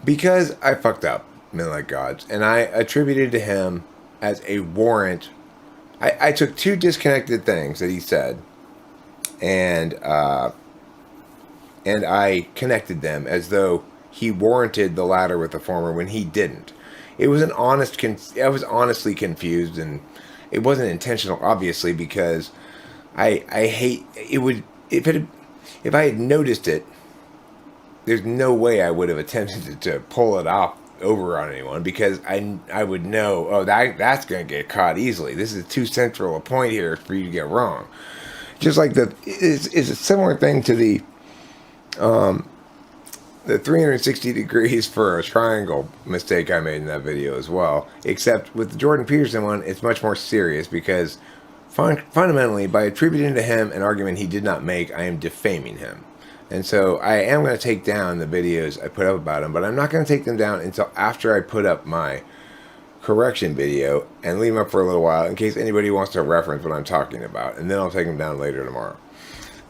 because I fucked up, men like gods, and I attributed to him as a warrant. I took two disconnected things that he said, and I connected them as though he warranted the latter with the former when he didn't. It was an honest. I was honestly confused, and it wasn't intentional, obviously, because I hate it. Would if I had noticed it, there's no way I would have attempted to pull it off over on anyone, because I would know, oh, that's going to get caught easily. This is too central a point here for you to get wrong. Just like it's a similar thing to the 360 degrees for a triangle mistake I made in that video as well. Except with the Jordan Peterson one, it's much more serious, because fundamentally, by attributing to him an argument he did not make, I am defaming him. And so I am going to take down the videos I put up about him, but I'm not going to take them down until after I put up my correction video and leave them up for a little while in case anybody wants to reference what I'm talking about. And then I'll take them down later tomorrow.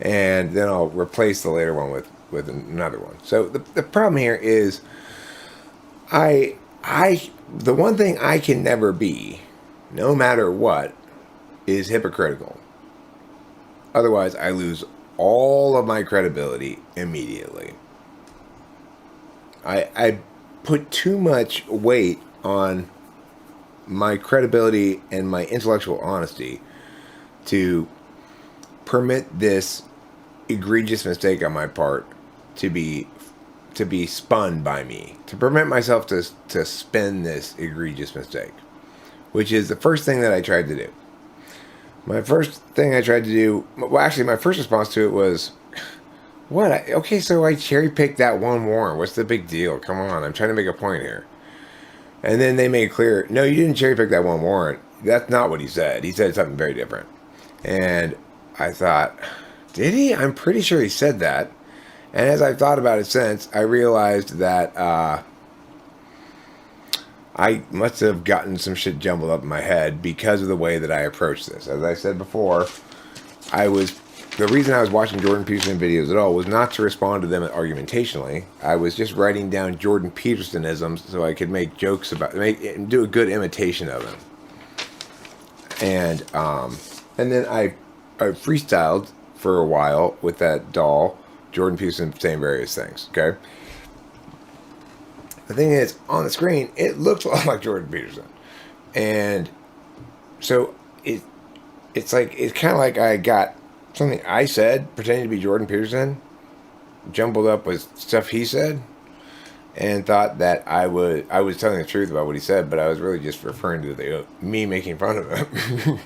And then I'll replace the later one with another one. So the problem here is the one thing I can never be, no matter what, is hypocritical. Otherwise, I lose all of my credibility immediately. I put too much weight on my credibility and my intellectual honesty to permit this egregious mistake on my part to be spun by me, to permit myself to spin this egregious mistake, which is the first thing that I tried to do. My first thing I tried to do, well, actually, my first response to it was, what? Okay, so I cherry-picked that one warrant. What's the big deal? Come on, I'm trying to make a point here. And then they made clear, no, you didn't cherry-pick that one warrant. That's not what he said. He said something very different. And I thought, did he? I'm pretty sure he said that. And as I've thought about it since, I realized that I must have gotten some shit jumbled up in my head because of the way that I approached this. As I said before, the reason I was watching Jordan Peterson videos at all was not to respond to them argumentationally. I was just writing down Jordan Petersonisms so I could make jokes do a good imitation of him. And then I freestyled for a while with that doll, Jordan Peterson saying various things. Okay. The thing is, on the screen, it looks a lot like Jordan Peterson. And so it's kind of like I got something I said pretending to be Jordan Peterson, jumbled up with stuff he said, and thought that I was telling the truth about what he said, but I was really just referring to me making fun of him.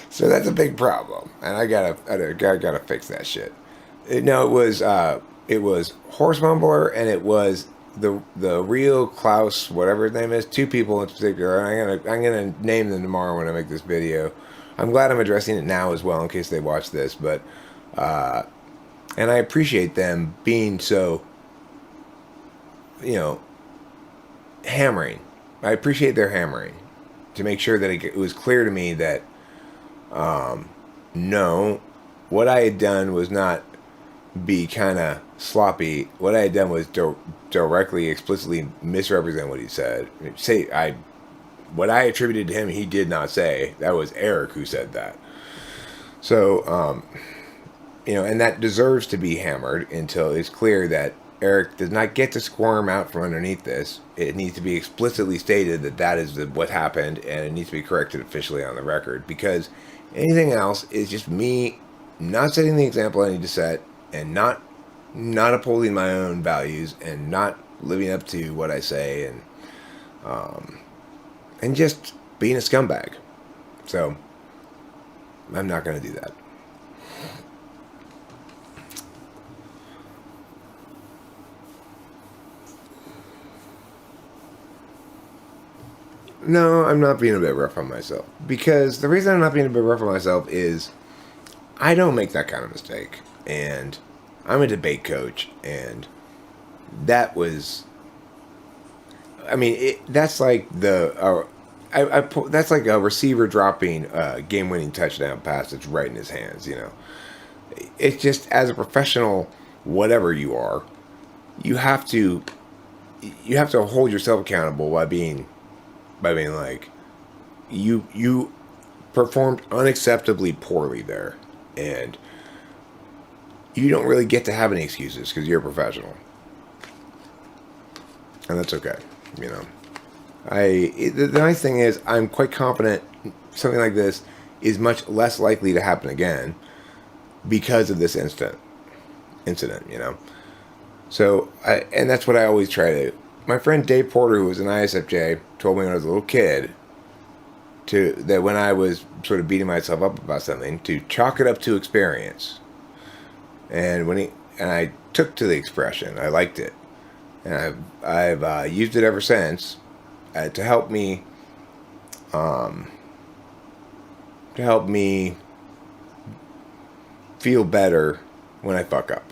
So that's a big problem, and I gotta fix that shit. It was Horsemumbler, and it was the real Klaus, whatever his name is, two people in particular. I'm gonna name them tomorrow when I make this video. I'm glad I'm addressing it now as well in case they watch this, but and I appreciate them being so, hammering. I appreciate their hammering to make sure that it was clear to me that no, what I had done was not be kind of sloppy. What I had done was directly, explicitly misrepresent what he said. What I attributed to him, he did not say. That was Eric who said that. So, and that deserves to be hammered until it's clear that Eric does not get to squirm out from underneath this. It needs to be explicitly stated that is what happened, and it needs to be corrected officially on the record, because anything else is just me not setting the example I need to set, and not upholding my own values, and not living up to what I say, and just being a scumbag. So I'm not going to do that. No, I'm not being a bit rough on myself. Because the reason I'm not being a bit rough on myself is I don't make that kind of mistake. And I'm a debate coach, and that was, that's like that's like a receiver dropping a game-winning touchdown pass that's right in his hands, It's just, as a professional, whatever you are, you have to you have to hold yourself accountable by being like, you performed unacceptably poorly there, and you don't really get to have any excuses because you're a professional, and that's okay. You know, the nice thing is I'm quite confident something like this is much less likely to happen again because of this incident. You know, so and that's what I always try to. My friend Dave Porter, who was an ISFJ, told me when I was a little kid that when I was sort of beating myself up about something, to chalk it up to experience. And I took to the expression, I liked it, and I've used it ever since to help me feel better when I fuck up.